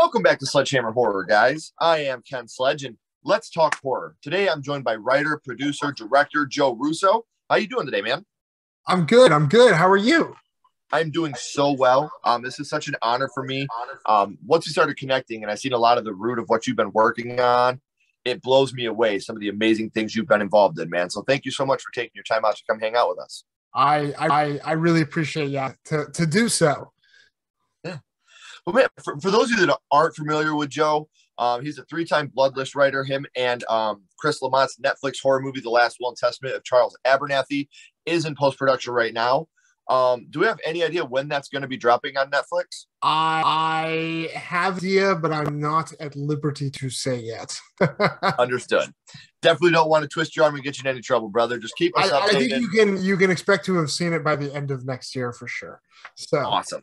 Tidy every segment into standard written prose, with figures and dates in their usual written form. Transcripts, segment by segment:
Welcome back to Sledgehammer Horror, guys. I am Ken Sledge, and let's talk horror. Today, I'm joined by writer, producer, director Joe Russo. How you doing today, man? I'm good. How are you? I'm doing so well. This is such an honor for me. Once we started connecting, and I've seen a lot of the root of what you've been working on, it blows me away. Some of the amazing things you've been involved in, man. So thank you so much for taking your time out to come hang out with us. I really appreciate you to do so. Yeah. Well, man, for those of you that aren't familiar with Joe, he's a three-time Bloodlist writer. Him and Chris Lamont's Netflix horror movie, The Last Will and Testament of Charles Abernathy, is in post-production right now. Do we have any idea when that's going to be dropping on Netflix? I have the idea, but I'm not at liberty to say yet. Understood. Definitely don't want to twist your arm and get you in any trouble, brother. Just keep us updated. I think you can expect to have seen it by the end of next year for sure. So awesome.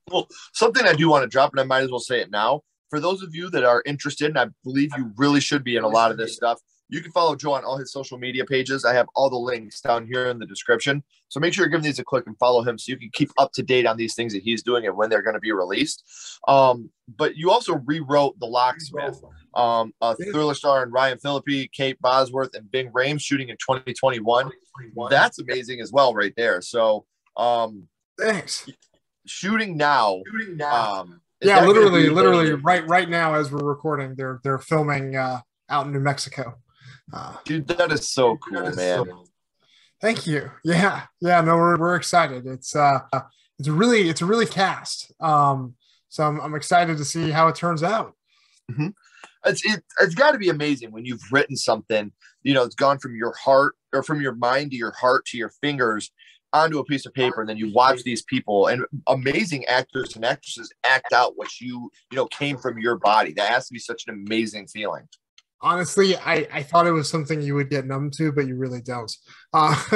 Well, something I do want to drop, and I might as well say it now. For those of you that are interested, and I believe you really should be in a lot of this stuff, you can follow Joe on all his social media pages. I have all the links down here in the description. So make sure you're giving these a click and follow him so you can keep up to date on these things that he's doing and when they're going to be released. But you also rewrote The Locksmith, a thriller starring Ryan Phillippe, Kate Bosworth, and Bing Rames, shooting in 2021. That's amazing as well right there. So thanks. Shooting now. Yeah, literally right now as we're recording, they're filming out in New Mexico. Dude, that is so cool, man. Thank you. Yeah. No, we're excited. It's a really cast. So I'm excited to see how it turns out. Mm-hmm. It's got to be amazing when you've written something. It's gone from your heart or from your mind to your heart to your fingers onto a piece of paper, and then you watch these people and amazing actors and actresses act out what you came from your body. That has to be such an amazing feeling. Honestly, I thought it was something you would get numb to, but you really don't. That's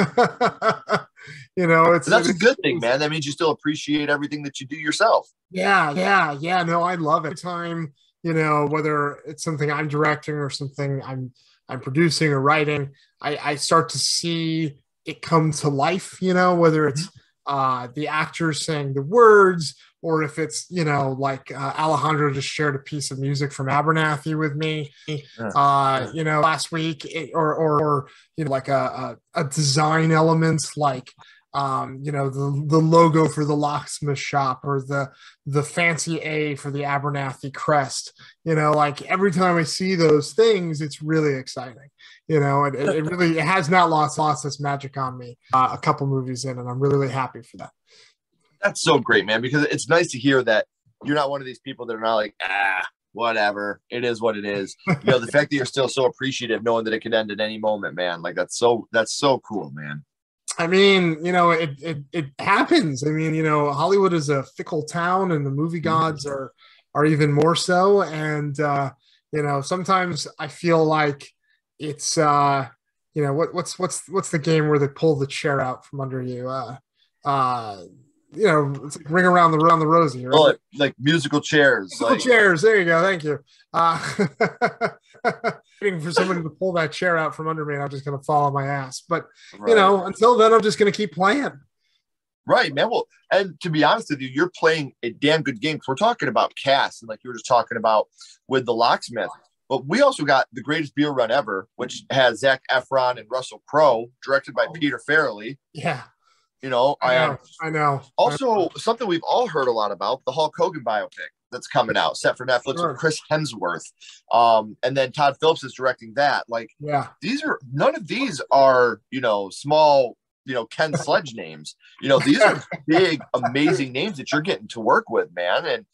a good thing, man. That means you still appreciate everything that you do yourself. Yeah. No, I love it. Time, whether it's something I'm directing or something I'm producing or writing, I start to see it come to life. Whether it's the actors saying the words, or if it's, like Alejandro just shared a piece of music from Abernathy with me, last week, or like a design elements like, the logo for the Locksmith shop, or the fancy A for the Abernathy crest. Like every time I see those things, it's really exciting. It has not lost its magic on me a couple movies in, and I'm really happy for that. That's so great, man, because it's nice to hear that you're not one of these people that are not like, whatever, it is what it is. The fact that you're still so appreciative, knowing that it could end at any moment, man, like that's so cool, man. I mean, it happens. I mean, Hollywood is a fickle town, and the movie gods are even more so. And sometimes I feel like it's what's the game where they pull the chair out from under you? It's like Ring Around the Rosie, right? Oh, like musical chairs. Chairs. There you go. Thank you. Waiting for somebody to pull that chair out from under me, and I'm just going to fall on my ass. But, right. Until then, I'm just going to keep playing. Right, man. Well, and to be honest with you, you're playing a damn good game, because we're talking about cast, and like you were just talking about with The Locksmith. But we also got The Greatest Beer Run Ever, which has Zac Efron and Russell Crowe, directed by Peter Farrelly. Yeah. I know. Also, something we've all heard a lot about, the Hulk Hogan biopic that's coming out, set for Netflix with Chris Hemsworth. And then Todd Phillips is directing that. Like, yeah, none of these are, small, Ken Sledge names. These are big, amazing names that you're getting to work with, man. And,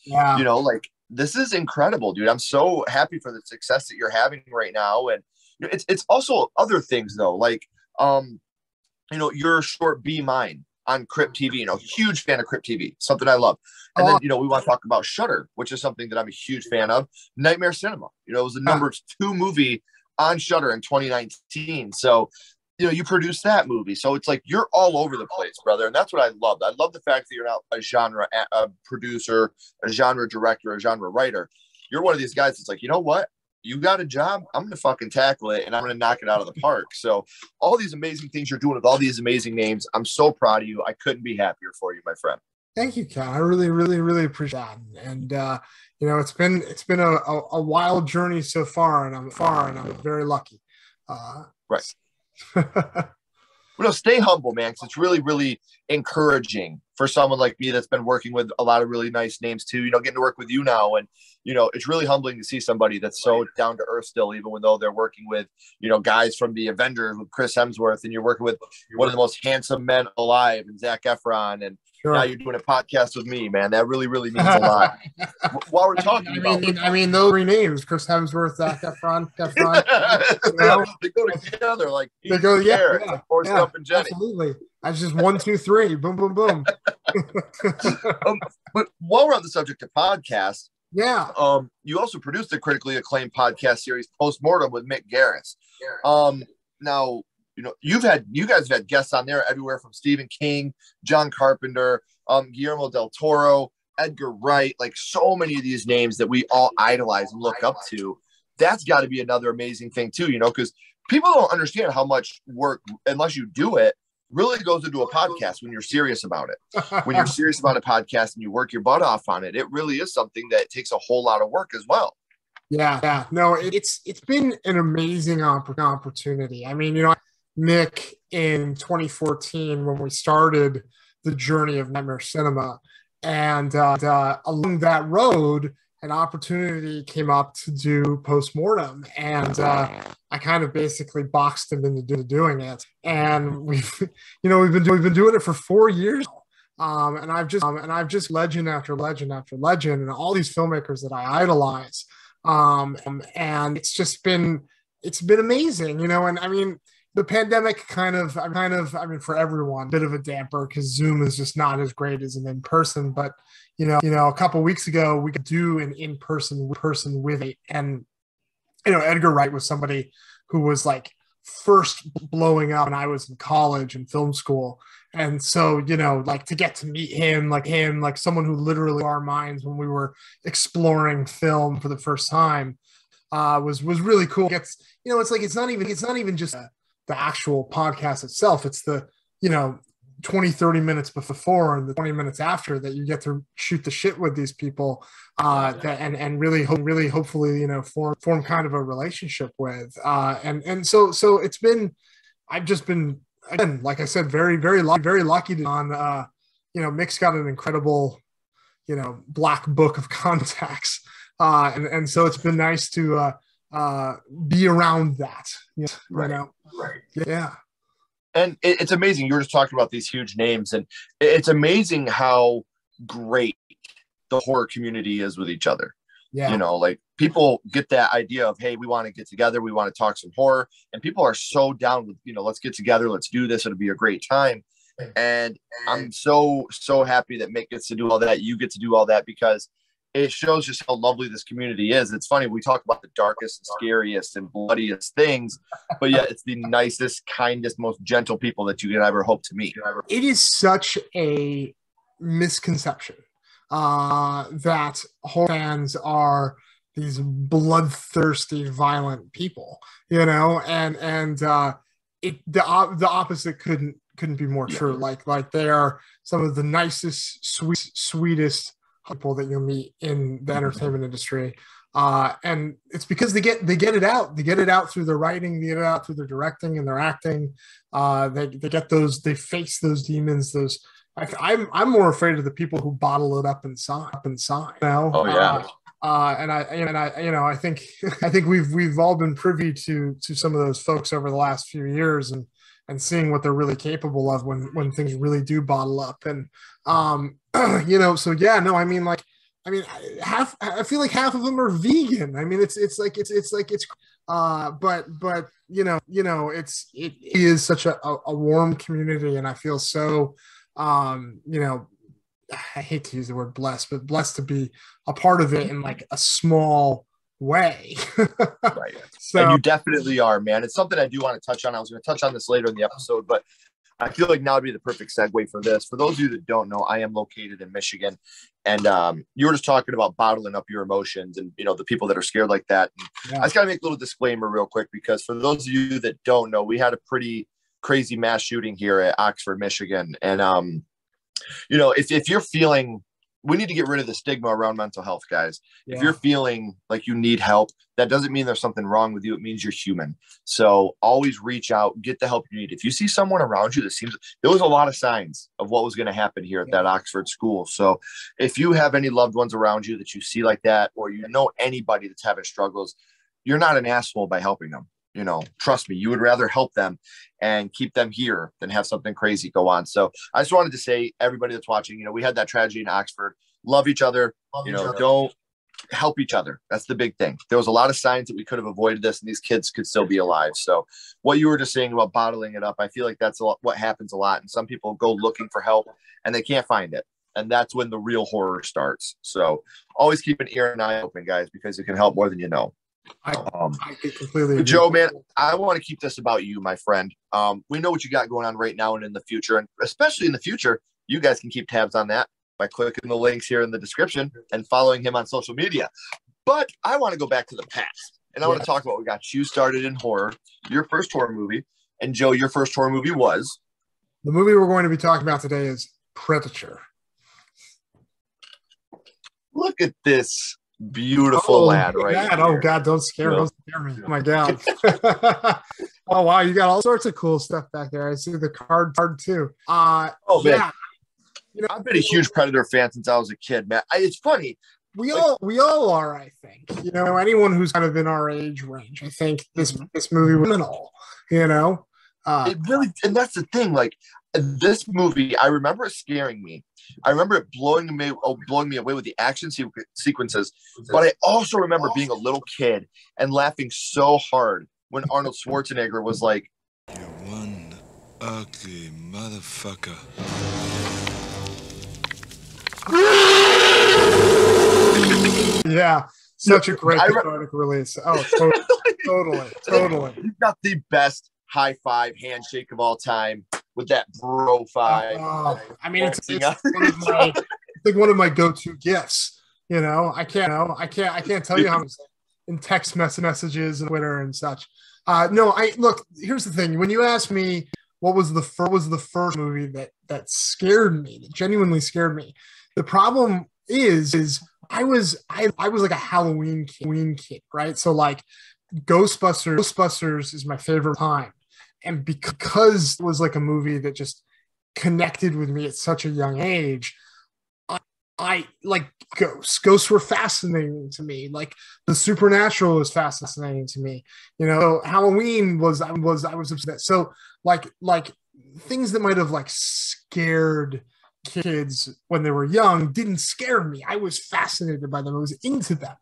this is incredible, dude. I'm so happy for the success that you're having right now. And it's also other things, though, like, your short Be Mine on Crypt TV, huge fan of Crypt TV, something I love. And then, we want to talk about Shudder, which is something that I'm a huge fan of. Nightmare Cinema, it was the number 2 movie on Shudder in 2019. So, you produced that movie. So it's like, you're all over the place, brother. And that's what I love. I love the fact that you're not a genre producer, a genre director, a genre writer. You're one of these guys that's like, you know what? You got a job, I'm going to fucking tackle it, and I'm going to knock it out of the park. So all these amazing things you're doing with all these amazing names, I'm so proud of you. I couldn't be happier for you, my friend. Thank you, Ken. I really, really, really appreciate that. And it's been a wild journey so far, and I'm very lucky. Right. Well, stay humble, man, because it's really, really encouraging for someone like me that's been working with a lot of really nice names too. Getting to work with you now, and it's really humbling to see somebody that's so down to earth still, even though they're working with guys from the Avengers with Chris Hemsworth, and you're working with one of the most handsome men alive, and Zac Efron, and now you're doing a podcast with me, man. That really, really means a lot. While we're talking, those three names: Chris Hemsworth, Zac Efron. They go together like they go. Yeah, like Forrest Gump and Jenny. Absolutely. That's just 1, 2, 3. Boom, boom, boom. But while we're on the subject of podcasts, yeah, you also produced the critically acclaimed podcast series Postmortem with Mick Garris. Now, you guys have had guests on there everywhere from Stephen King, John Carpenter, Guillermo del Toro, Edgar Wright, like so many of these names that we all idolize and look up to. That's got to be another amazing thing too, because people don't understand how much work, unless you do it, really goes into a podcast when you're serious about it. When you're serious about a podcast and you work your butt off on it, it really is something that takes a whole lot of work as well. Yeah. No, it's been an amazing opportunity. I mean, Nick, in 2014, when we started the journey of Nightmare Cinema, and along that road, an opportunity came up to do Postmortem, and I kind of basically boxed him into doing it. And we've been doing it for 4 years. And I've just legend after legend after legend, and all these filmmakers that I idolize. And it's been amazing, And I mean, the pandemic for everyone, a bit of a damper because Zoom is just not as great as an in-person. But a couple of weeks ago, we could do an in-person with it, and Edgar Wright was somebody who was like first blowing up when I was in college and film school. And so, like to get to meet him, like someone who literally blew our minds when we were exploring film for the first time, was really cool. It's not even just the actual podcast itself. It's the, 20-30 minutes before and the 20 minutes after that you get to shoot the shit with these people, and really hopefully, form kind of a relationship with. And so I've just been, again, like I said, very, very lucky to on, Mick's got an incredible, black book of contacts. And so it's been nice to be around that, Right. Yeah. And it's amazing. You were just talking about these huge names, and it's amazing how great the horror community is with each other. Yeah. Like people get that idea of, hey, we want to get together. We want to talk some horror. And people are so down with, let's get together. Let's do this. It'll be a great time. And I'm so, so happy that Mick gets to do all that. You get to do all that, because it shows just how lovely this community is. It's funny, we talk about the darkest and scariest and bloodiest things, but yet it's the nicest, kindest, most gentle people that you can ever hope to meet. It is such a misconception that horror fans are these bloodthirsty, violent people, and the opposite couldn't be more true. Like they are some of the nicest, sweetest people that you'll meet in the entertainment industry, and it's because they get it out through their writing, they get it out through their directing and their acting. They face those demons. I'm more afraid of the people who bottle it up inside. Oh yeah. I think we've all been privy to some of those folks over the last few years, and seeing what they're really capable of when things really do bottle up. And so yeah, no, I feel like half of them are vegan. I mean, it is such a warm community, and I feel so, I hate to use the word blessed, but blessed to be a part of it in like a small way. Right. So, and you definitely are, man. It's something I do want to touch on. I was going to touch on this later in the episode, but I feel like now would be the perfect segue for this. For those of you that don't know, I am located in Michigan, and you were just talking about bottling up your emotions and, the people that are scared like that. Yeah. I just got to make a little disclaimer real quick, because for those of you that don't know, we had a pretty crazy mass shooting here at Oxford, Michigan. And if you're feeling, we need to get rid of the stigma around mental health, guys. If you're feeling like you need help, that doesn't mean there's something wrong with you. It means you're human. So always reach out, get the help you need. If you see someone around you that seems, there was a lot of signs of what was going to happen here at that Oxford school. So if you have any loved ones around you that you see like that, or anybody that's having struggles, you're not an asshole by helping them. Trust me, you would rather help them and keep them here than have something crazy go on. So I just wanted to say, everybody that's watching, we had that tragedy in Oxford. Love each other. Don't help each other. That's the big thing. There was a lot of signs that we could have avoided this, and these kids could still be alive. So what you were just saying about bottling it up, I feel like that's what happens a lot. And some people go looking for help and they can't find it. And that's when the real horror starts. So always keep an ear and eye open, guys, because it can help more than you know. I completely agree. Joe, man, I want to keep this about you, my friend. We know what you got going on right now and in the future, and especially in the future, you guys can keep tabs on that by clicking the links here in the description and following him on social media. But I want to go back to the past, and I want to talk about what got you started in horror, your first horror movie. And Joe, your first horror movie was? The movie we're going to be talking about today is Predator. Look at this beautiful lad right here. Oh God, don't scare me. Oh my God. Oh wow, you got all sorts of cool stuff back there. I see the card too. Man. I've been a huge Predator fan since I was a kid, man. It's funny. We all are, I think. Anyone who's kind of in our age range, I think this movie was phenomenal. It really, and that's the thing. Like, this movie, I remember it scaring me. I remember it blowing me away with the action sequences. But I also remember being a little kid and laughing so hard when Arnold Schwarzenegger was like, "You're one ugly motherfucker." Yeah, such a great cathartic release. Oh, totally. You've got the best high five handshake of all time with that bro five. I mean, it's one of my go-to gifts. I can't tell you how much in text messages and Twitter and such. Look. Here's the thing. When you ask me what was the first movie that scared me, that genuinely scared me, the problem is I was like a Halloween kid, right? So like Ghostbusters is my favorite time. And because it was like a movie that just connected with me at such a young age, I like ghosts. Ghosts were fascinating to me. Like the supernatural was fascinating to me. Halloween I was obsessed. So like things that might have like scared kids when they were young didn't scare me. I was fascinated by them. I was into them.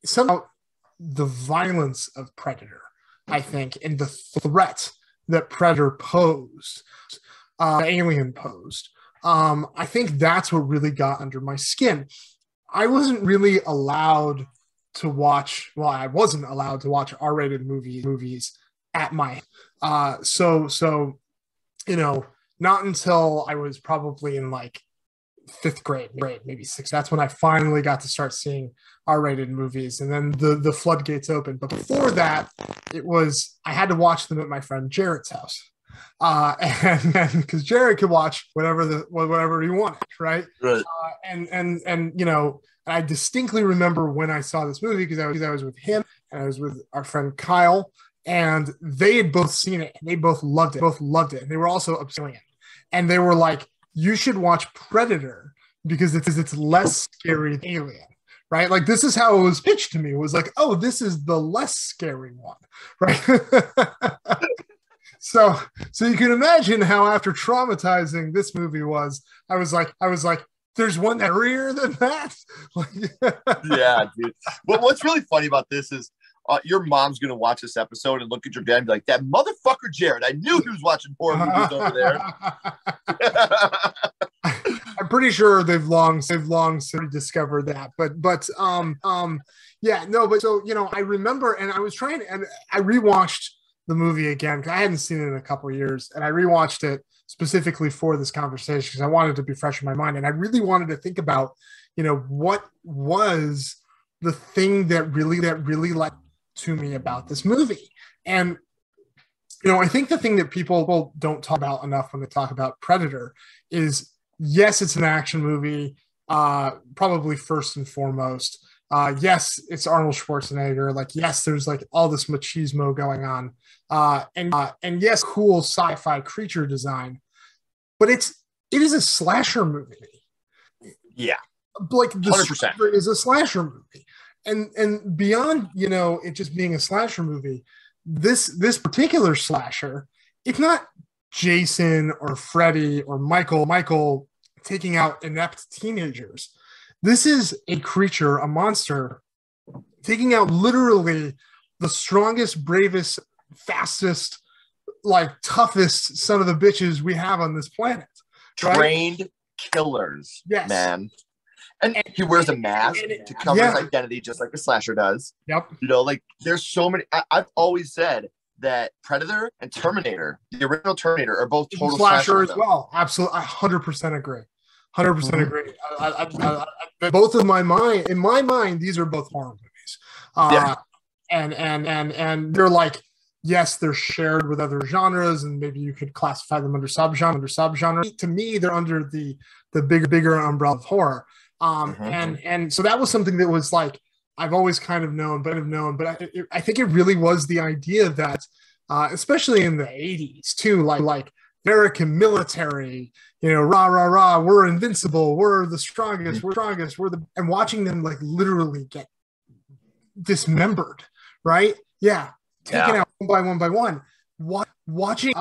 Somehow the violence of Predator, I think, and the threat that Predator posed, Alien posed, I think that's what really got under my skin. I wasn't really allowed to watch, I wasn't allowed to watch R-rated movies at my, not until I was probably in like fifth grade, maybe sixth. That's when I finally got to start seeing R-rated movies, and then the floodgates opened. But before that, I had to watch them at my friend Jarrett's house, and because Jarrett could watch whatever he wanted, right? Right. And I distinctly remember when I saw this movie because I was with him and I was with our friend Kyle, and they had both seen it and they both loved it, and they were also upset. And they were like, "You should watch Predator because it's less scary than Alien." Right? Like, this is how it was pitched to me. It was like, oh, this is the less scary one. Right? So you can imagine how, after traumatizing this movie was, I was like, there's one scarier than that. Yeah, dude. But what's really funny about this is your mom's going to watch this episode and look at your dad and be like, "That motherfucker Jared, I knew he was watching horror movies over there." I'm pretty sure they've long discovered that, but I remember, and I was trying, and I rewatched the movie again because I hadn't seen it in a couple of years, and I rewatched it specifically for this conversation because I wanted to be fresh in my mind, and I really wanted to think about, what was the thing that really like to me about this movie, and You know, I think the thing that people don't talk about enough when they talk about Predator is, yes, it's an action movie, probably first and foremost. Yes, it's Arnold Schwarzenegger. Like, yes, there's like all this machismo going on, and yes, cool sci-fi creature design, but it is a slasher movie. Yeah, like the 100% is a slasher movie, and beyond, you know, it just being a slasher movie. This particular slasher, it's not Jason or Freddy or Michael taking out inept teenagers. This is a creature, a monster, taking out literally the strongest, bravest, fastest, like toughest son of the bitches we have on this planet. Right? Trained killers, yes, man. And he wears a mask to cover his identity, just like a slasher does. Yep. You know, like there's so many. I've always said that Predator and Terminator, the original Terminator, are both total slasher as well. Absolutely, I 100% agree. 100% agree. Both of my mind, in my mind, these are both horror movies. And they're like, yes, they're shared with other genres, and maybe you could classify them under subgenre. To me, they're under the bigger umbrella of horror. And so that was something that was like, I've always kind of known, but I think it really was the idea that, especially in the 80s too, like American military, you know, rah, rah, rah, we're invincible, we're the strongest, and watching them like literally get dismembered, right? Yeah. Taken out one by one. Watching,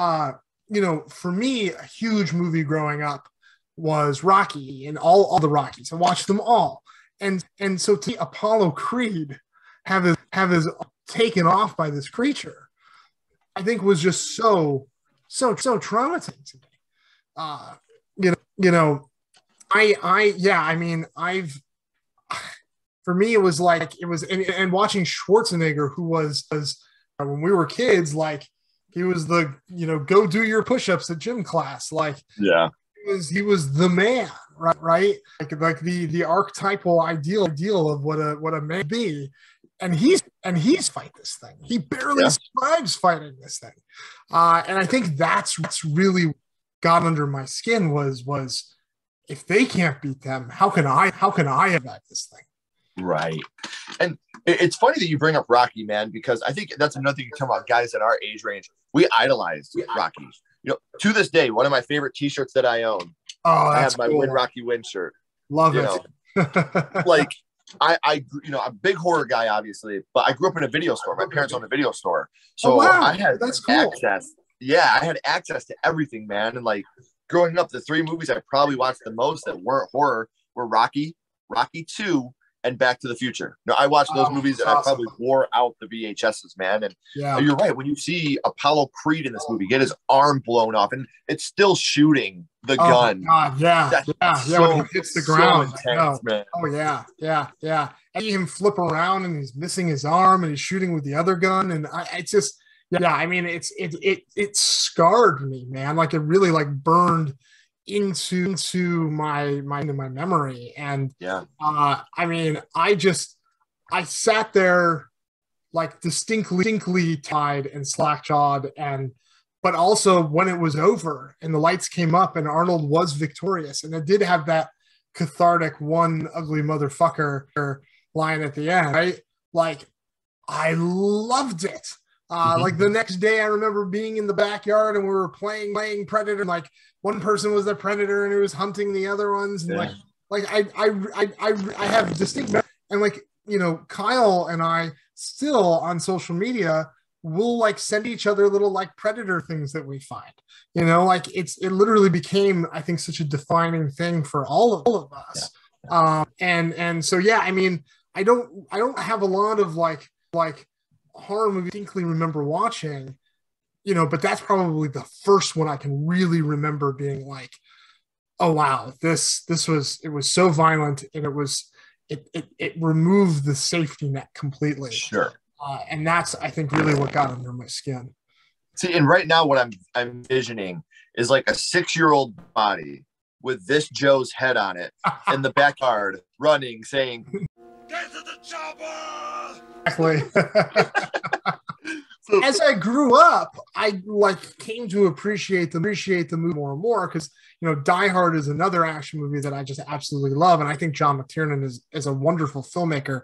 you know, for me, a huge movie growing up was Rocky, and all the Rockies. I watched them all. And so to Apollo Creed have his taken off by this creature, I think was just so traumatizing to me. For me, it was like, and watching Schwarzenegger, who was when we were kids, like he was the, you know, go do your push-ups at gym class. Like, yeah, he was the man, right? Like the archetypal ideal of what a man be. And he's fight this thing. He barely survives fighting this thing. And I think that's really got under my skin was if they can't beat them, how can I have this thing? Right. And it's funny that you bring up Rocky, man, because I think that's another thing you talk about guys at our age range. We idolized Rocky. You know, to this day, one of my favorite T-shirts that I own. Oh, I have my Win Rocky Win shirt. Love it. Like I, you know, I'm a big horror guy, obviously, but I grew up in a video store. My parents owned a video store, so I had access. Yeah, I had access to everything, man. And like growing up, the three movies I probably watched the most that weren't horror were Rocky, Rocky 2, and Back to the Future. No, I watched those movies, and I probably wore out the VHSs, man. And you're right. When you see Apollo Creed in this movie get his arm blown off, and it's still shooting the gun. God, yeah. When he hits the ground. So intense, man. Oh yeah. And you see him flip around, and he's missing his arm, and he's shooting with the other gun, and it's just, I mean, it scarred me, man. Like it really like burned into my memory. And I mean, I sat there like distinctly tied and slack-jawed, but also when it was over and the lights came up and Arnold was victorious, and it did have that cathartic "one ugly motherfucker" line at the end, right? Like I loved it. Like the next day I remember being in the backyard and we were playing Predator, and like one person was the Predator and he was hunting the other ones, and I have distinct, and like, you know, Kyle and I still on social media will like send each other little like Predator things that we find, you know, like it literally became, I think, such a defining thing for all of us. And so I mean, I don't have a lot of like horror movie I distinctly remember watching, you know, but that's probably the first one I can really remember being like, oh wow, it was so violent, and it removed the safety net completely. Sure. And that's, I think, really what got under my skin. See, and right now what I'm envisioning is like a 6-year-old body with this Joe's head on it in the backyard running, saying, "Get to the chopper!" Exactly. As I grew up, I like came to appreciate the movie more and more because, you know, Die Hard is another action movie that I just absolutely love. And I think John McTiernan is a wonderful filmmaker.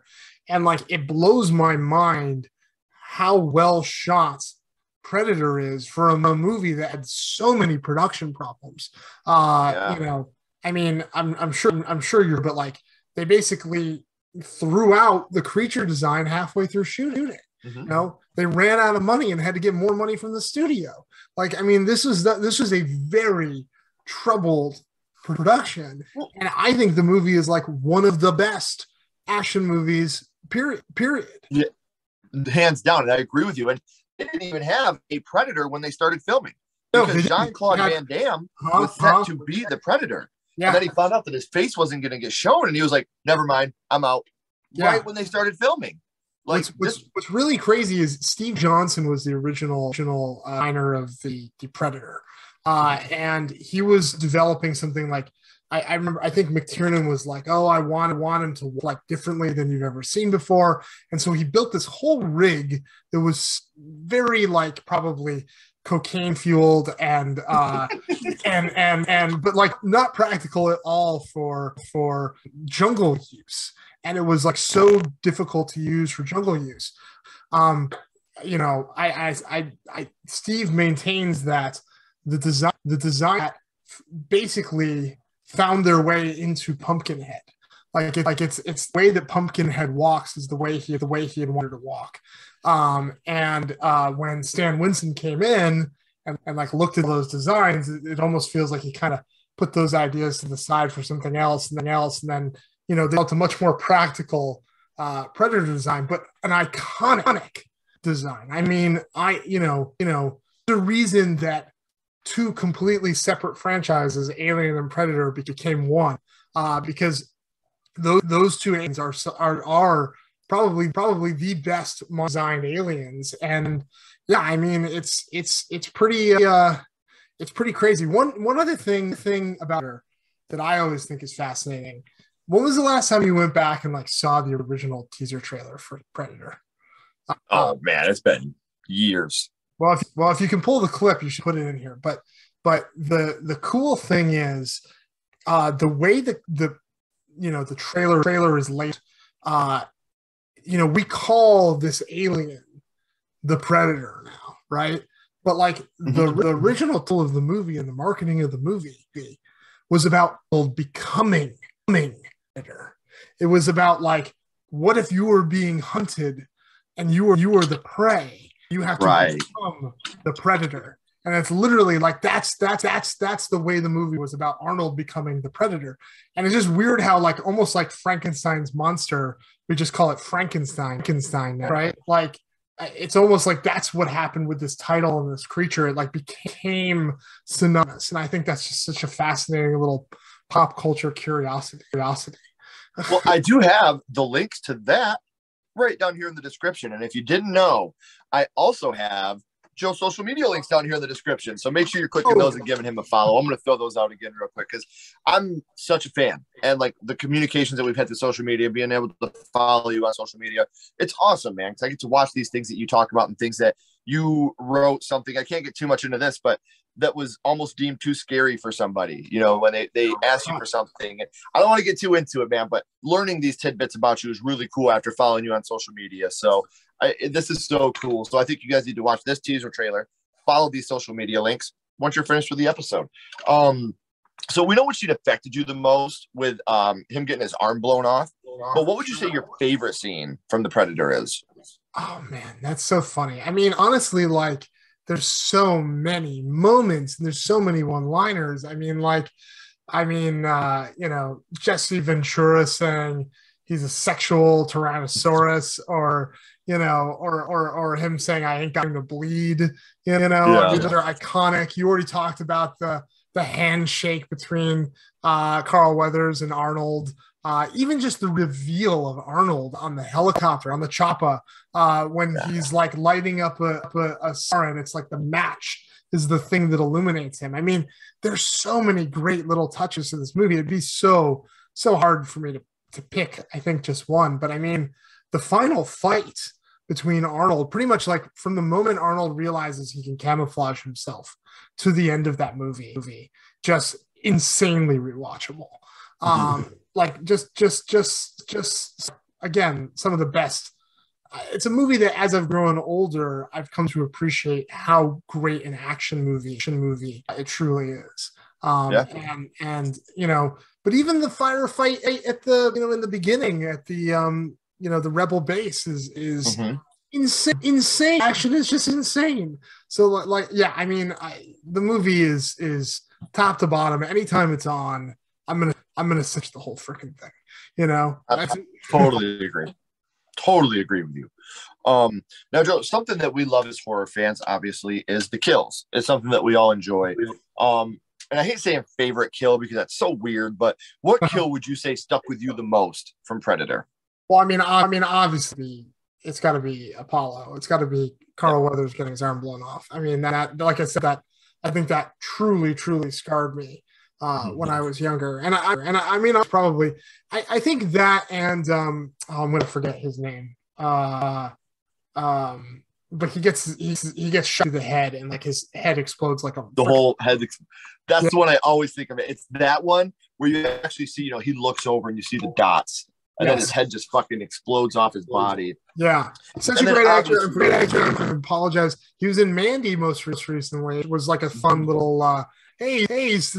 And like, it blows my mind how well shot Predator is for a movie that had so many production problems. You know, I mean, I'm sure you're, but like, they basically threw out the creature design halfway through shooting it. Mm-hmm. You know, they ran out of money and had to get more money from the studio. Like, I mean, this was a very troubled production, and I think the movie is like one of the best action movies. Period. Yeah, hands down, and I agree with you. And they didn't even have a Predator when they started filming because Jean-Claude Van Damme was set to be the Predator. Yeah. And then he found out that his face wasn't going to get shown, and he was like, "Never mind, I'm out." Yeah. Right when they started filming. Like, what's really crazy is Steve Johnson was the original designer of the Predator, and he was developing something like I remember. I think McTiernan was like, "Oh, I want him to look like differently than you've ever seen before," and so he built this whole rig that was very like probably cocaine fueled and but like not practical at all for jungle use. And it was like so difficult to use for jungle use. You know, Steve maintains that the design basically found their way into Pumpkinhead. It's the way that Pumpkinhead walks is the way he had wanted to walk. And when Stan Winston came in and like looked at those designs, it almost feels like he kind of put those ideas to the side for something else, and then you know, they built a much more practical Predator design, but an iconic design. I mean, you know, the reason that two completely separate franchises, Alien and Predator, became one, because those two aliens are probably the best designed aliens. And yeah, I mean, it's pretty crazy. One other thing about her that I always think is fascinating. When was the last time you went back and like saw the original teaser trailer for Predator? Oh man, it's been years. Well, if you can pull the clip, you should put it in here. But the cool thing is the way that the trailer is laid. You know, we call this alien the Predator now, right? But like the original title of the movie and the marketing of the movie was about becoming Predator. It was about like, what if you were being hunted and you were the prey? You have to become the Predator. And it's literally like that's the way the movie was about Arnold becoming the Predator. And it's just weird how like almost like Frankenstein's monster, we just call it Frankenstein now, right? Like it's almost like that's what happened with this title and this creature. It like became synonymous. And I think that's just such a fascinating little pop culture curiosity. Well, I do have the links to that right down here in the description. And if you didn't know, I also have Joe's social media links down here in the description. So make sure you're clicking those and giving him a follow. I'm going to throw those out again real quick because I'm such a fan. And like the communications that we've had to social media, being able to follow you on social media, it's awesome, man. Because I get to watch these things that you talk about and things that you wrote something. I can't get too much into this, but that was almost deemed too scary for somebody, you know, when they ask you for something. And I don't want to get too into it, man, but learning these tidbits about you is really cool after following you on social media. So this is so cool. So I think you guys need to watch this teaser trailer, follow these social media links once you're finished with the episode. So we know what scene affected you the most with him getting his arm blown off. But what would you say your favorite scene from The Predator is? Oh, man, that's so funny. I mean, honestly, like, there's so many moments and there's so many one-liners. I mean, you know, Jesse Ventura saying he's a sexual Tyrannosaurus, or, you know, or him saying I ain't going to bleed, you know, I mean, they're iconic. You already talked about the handshake between Carl Weathers and Arnold. Even just the reveal of Arnold on the helicopter, on the chopper, when he's like lighting up a siren, it's like the match is the thing that illuminates him. I mean, there's so many great little touches to this movie. It'd be so hard for me to pick, I think, just one. But I mean, the final fight between Arnold, pretty much like from the moment Arnold realizes he can camouflage himself to the end of that movie, just insanely rewatchable. Like just again, some of the best. It's a movie that, as I've grown older, I've come to appreciate how great an action movie it truly is. And you know, but even the firefight at the, you know, in the beginning at the you know, the rebel base is insane. Action is just insane. So like yeah, I mean, the movie is top to bottom. Anytime it's on, I'm gonna search the whole freaking thing. You know, I totally agree. Totally agree with you. Now, Joe, something that we love as horror fans, obviously, is the kills. It's something that we all enjoy. And I hate saying favorite kill because that's so weird, but what kill would you say stuck with you the most from Predator? Well, I mean, obviously, it's got to be Apollo. It's got to be Carl Weathers getting his arm blown off. I mean, that, like I said, that I think that truly scarred me when I was younger. And I mean, I think that, and I'm going to forget his name. But he gets shot to the head, and like his head explodes like whole head. That's the one I always think of. It's that one where you actually see, you know, he looks over and you see the dots, and then his head just fucking explodes off his body. Yeah, such a great actor. Great actor. I apologize. He was in Mandy most recently. It was like a fun little. Hey, he's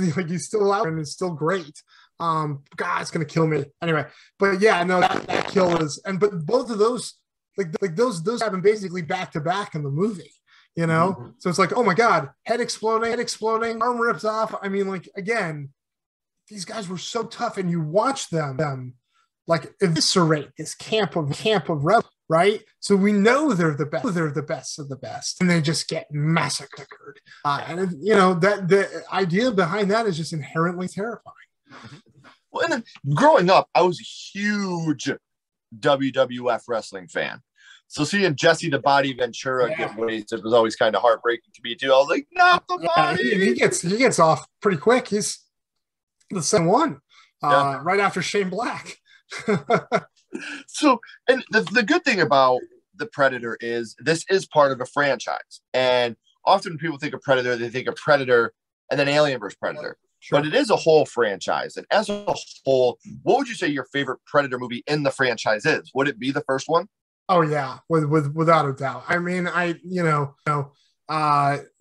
still out and it's still great. God, it's gonna kill me anyway. But yeah, no, that kill is, but both of those, like those happen basically back to back in the movie. You know, so it's like, oh my God, head exploding, arm ripped off. I mean, like, again, these guys were so tough, and you watch them like eviscerate this camp of rebels, right? So we know they're the best. They're the best of the best, and they just get massacred. And you know that the idea behind that is just inherently terrifying. Well, and then growing up, I was a huge WWF wrestling fan. So seeing Jesse the Body Ventura get wasted was always kind of heartbreaking to me too. I was like, not the body. He gets off pretty quick. He's the second one, right after Shane Black. So, and the good thing about the Predator is this is part of a franchise. And often when people think of Predator, they think of Predator and then Alien vs. Predator. Sure. But it is a whole franchise. And as a whole, what would you say your favorite Predator movie in the franchise is? Would it be the first one? Oh yeah, without a doubt. I mean,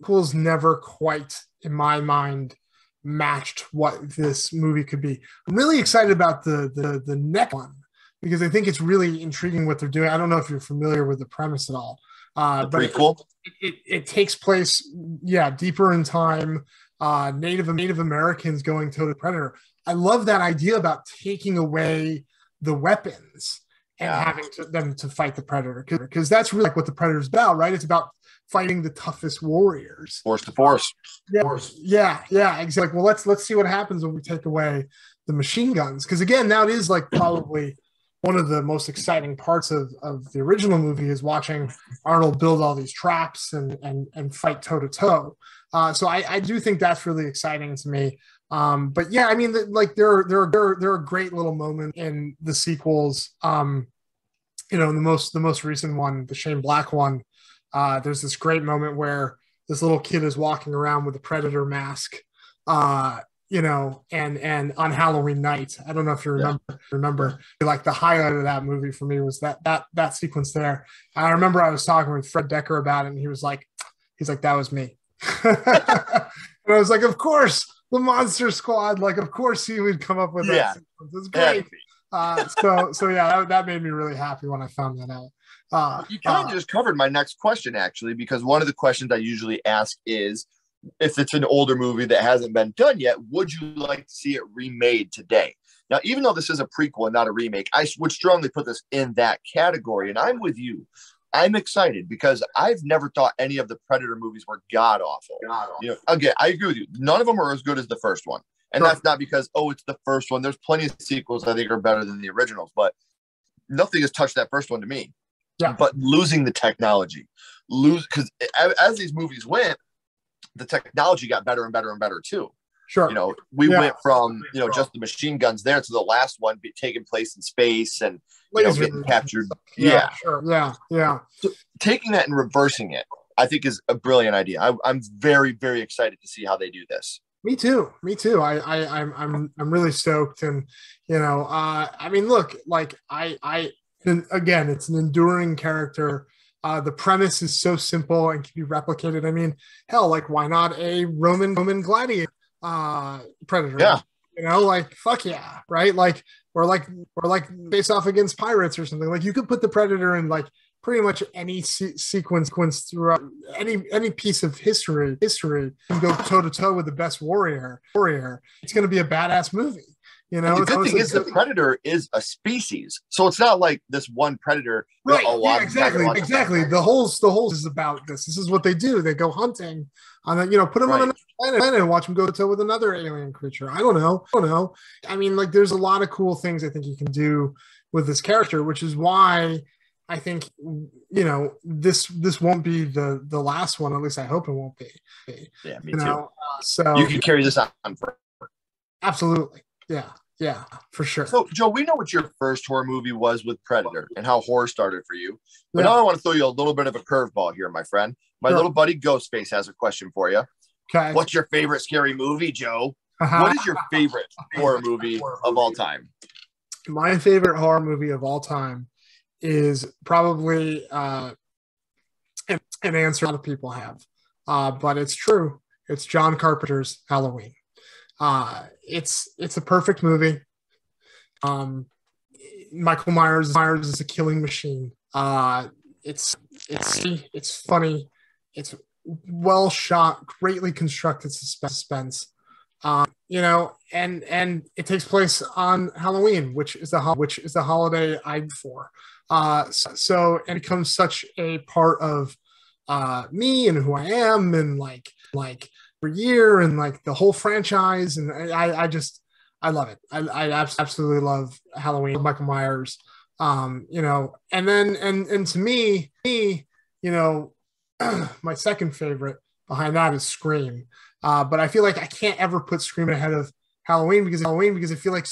Cool's never quite, in my mind, matched what this movie could be. I'm really excited about the next one because I think it's really intriguing what they're doing. I don't know if you're familiar with the premise at all. Pretty cool. It takes place, deeper in time. Native Americans going to the Predator. I love that idea about taking away the weapons and having them to fight the Predator, because that's really like what the Predator's about, right? It's about fighting the toughest warriors, force to force. Yeah, exactly. Well, let's see what happens when we take away the machine guns, because again, that is like probably one of the most exciting parts of the original movie is watching Arnold build all these traps and fight toe to toe. So I do think that's really exciting to me. But yeah, I mean, there are great little moments in the sequels. You know, the most recent one, the Shane Black one, there's this great moment where this little kid is walking around with a Predator mask, you know, and on Halloween night. I don't know if you remember, like the highlight of that movie for me was that sequence there. I remember I was talking with Fred Decker about it, and he's like, that was me. And I was like, of course, the Monster Squad, like, of course he would come up with that sequence. It's great. So yeah, that made me really happy when I found that out. You kind of just covered my next question, actually, because one of the questions I usually ask is, if it's an older movie that hasn't been done yet, would you like to see it remade today? Now, even though this is a prequel and not a remake, I would strongly put this in that category. And I'm with you. I'm excited because I've never thought any of the Predator movies were god awful. You know, again, I agree with you. None of them are as good as the first one. And that's not because, it's the first one. There's plenty of sequels I think are better than the originals, but nothing has touched that first one to me. Yeah. But losing the technology, because as these movies went, the technology got better and better and better too. Sure. You know, we went from, you know, just the machine guns there to the last one taking place in space and, you know, getting captured. Yeah. Sure. Yeah. So taking that and reversing it, I think is a brilliant idea. I'm very, very excited to see how they do this. Me too. I'm really stoked. And, you know, I mean, look, like again, it's an enduring character. The premise is so simple and can be replicated. I mean, hell, like why not a Roman gladiator predator? Yeah. You know, like fuck yeah, right? Like or like face off against pirates or something. Like you could put the predator in like pretty much any sequence throughout any piece of history and go toe to toe with the best warrior. It's going to be a badass movie. You know, and the good thing is the predator is a species, so it's not like this one predator. Right? Yeah, exactly. The holes is about this. This is what they do. They go hunting on you know, put them on another planet and watch them go to toe with another alien creature. I don't know. I mean, like, there's a lot of cool things I think you can do with this character, which is why I think, you know, this won't be the last one. At least I hope it won't be. Yeah, me too. So you can carry this on forever. Absolutely. Yeah, for sure. So, Joe, we know what your first horror movie was with Predator and how horror started for you. But now I want to throw you a little bit of a curveball here, my friend. My little buddy Ghostface has a question for you. Okay. What's your favorite scary movie, Joe? What is your favorite horror movie of all time? My favorite horror movie of all time is probably an answer a lot of people have. But it's true. It's John Carpenter's Halloween. It's a perfect movie. Michael Myers is a killing machine. It's funny. It's well shot, greatly constructed suspense. You know, and it takes place on Halloween, which is the holiday I'm for. So it becomes such a part of me and who I am, and like year and like the whole franchise, and I love it. I absolutely love Halloween, Michael Myers. You know, and then and to me, you know, my second favorite behind that is Scream. But I feel like I can't ever put Scream ahead of Halloween because I feel like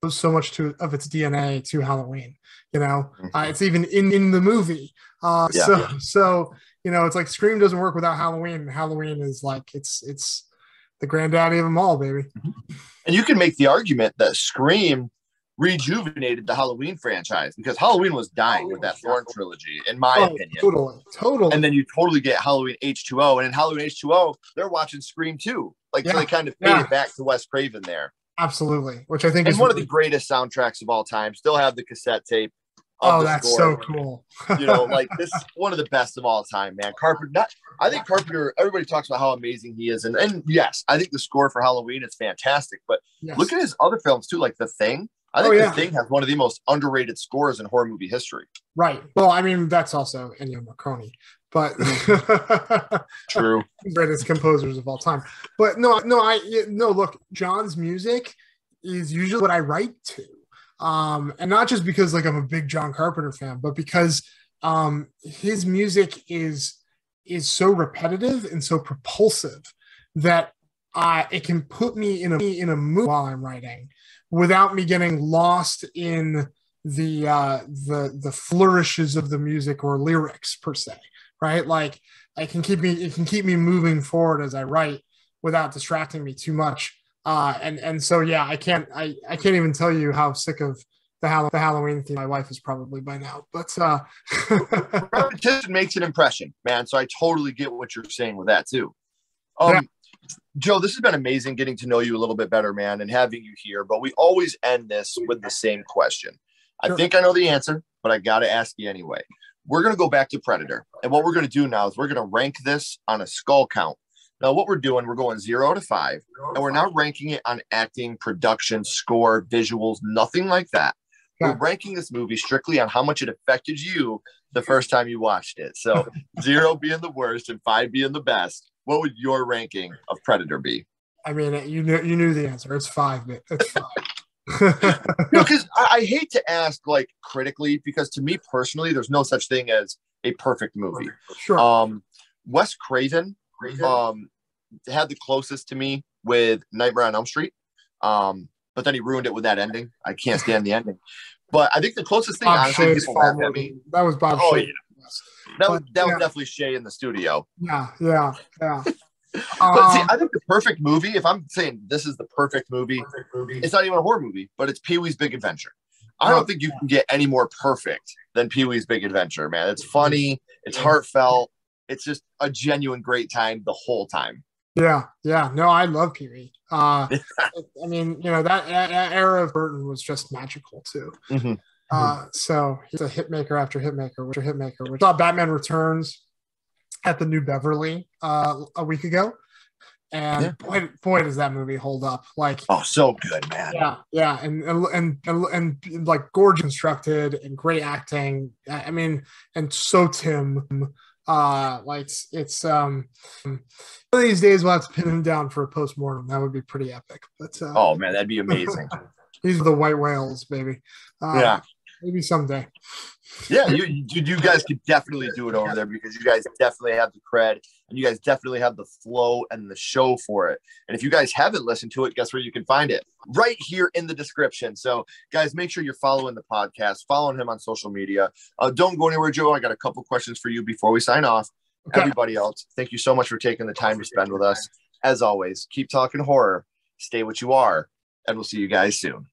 there's so much of its DNA to Halloween. You know, it's even in the movie. So you know, it's like Scream doesn't work without Halloween. Halloween is like it's the granddaddy of them all, baby. And you can make the argument that Scream rejuvenated the Halloween franchise because Halloween was dying with that Thorn trilogy, in my opinion. Totally. And then you totally get Halloween H2O, and in Halloween H2O, they're watching Scream too. Like so they kind of paid it back to Wes Craven there. Absolutely, which I think is one of the greatest soundtracks of all time. Still have the cassette tape. That's so cool. You know, like this is one of the best of all time, man. I think Carpenter, everybody talks about how amazing he is. And yes, I think the score for Halloween is fantastic. But look at his other films too, like The Thing. I think The Thing has one of the most underrated scores in horror movie history. Right. Well, I mean, that's also Ennio Morricone. But true. Greatest composers of all time. But no, look, John's music is usually what I write to. And not just because like I'm a big John Carpenter fan, but because his music is so repetitive and so propulsive that it can put me in a mood while I'm writing without me getting lost in the flourishes of the music or lyrics per se, right? Like it can keep me moving forward as I write without distracting me too much. And so I can't even tell you how sick of the Halloween theme my wife is probably by now. But repetition makes an impression, man. So I totally get what you're saying with that too. Joe, this has been amazing getting to know you a little bit better, man, and having you here. But we always end this with the same question. I think I know the answer, but I got to ask you anyway. We're going to go back to Predator, and what we're going to do now is we're going to rank this on a skull count. Now, what we're doing, we're going 0 to 5, and we're not ranking it on acting, production, score, visuals, nothing like that. We're ranking this movie strictly on how much it affected you the first time you watched it. So 0 being the worst and 5 being the best. What would your ranking of Predator be? I mean, you knew the answer. It's 5. It's 5. Because I hate to ask like critically, because to me personally, there's no such thing as a perfect movie. Sure. Wes Craven had the closest to me with Nightmare on Elm Street. But then he ruined it with that ending. I can't stand the ending. But I think the closest thing, honestly, people laugh at me. That was Bob Oh, Shea. yeah. That was definitely Shay in the studio. Yeah. But see, I think the perfect movie, if I'm saying this is the perfect movie, it's not even a horror movie, but it's Pee-wee's Big Adventure. I don't think you can get any more perfect than Pee-wee's Big Adventure, man. It's funny. It's heartfelt. It's just a genuine great time the whole time. Yeah. No, I love Pee-wee. I mean, that era of Burton was just magical too. So he's a hit maker after hit maker. We saw Batman Returns at the New Beverly a week ago, and boy does that movie hold up! Like, oh, so good, man. Yeah, and like gorgeous constructed and great acting. I mean, and so Tim. Like it's one of these days we'll have to pin him down for a postmortem. That would be pretty epic. But oh man, that'd be amazing. These are the white whales, baby. Maybe someday. Yeah, you guys could definitely do it over there because you guys definitely have the cred and you guys definitely have the flow and the show for it. And if you guys haven't listened to it, guess where you can find it? Right here in the description. So guys, make sure you're following the podcast, following him on social media. Don't go anywhere, Joe. I got a couple questions for you before we sign off. Okay. Everybody else, thank you so much for taking the time to spend with us. As always, keep talking horror, stay what you are, and we'll see you guys soon.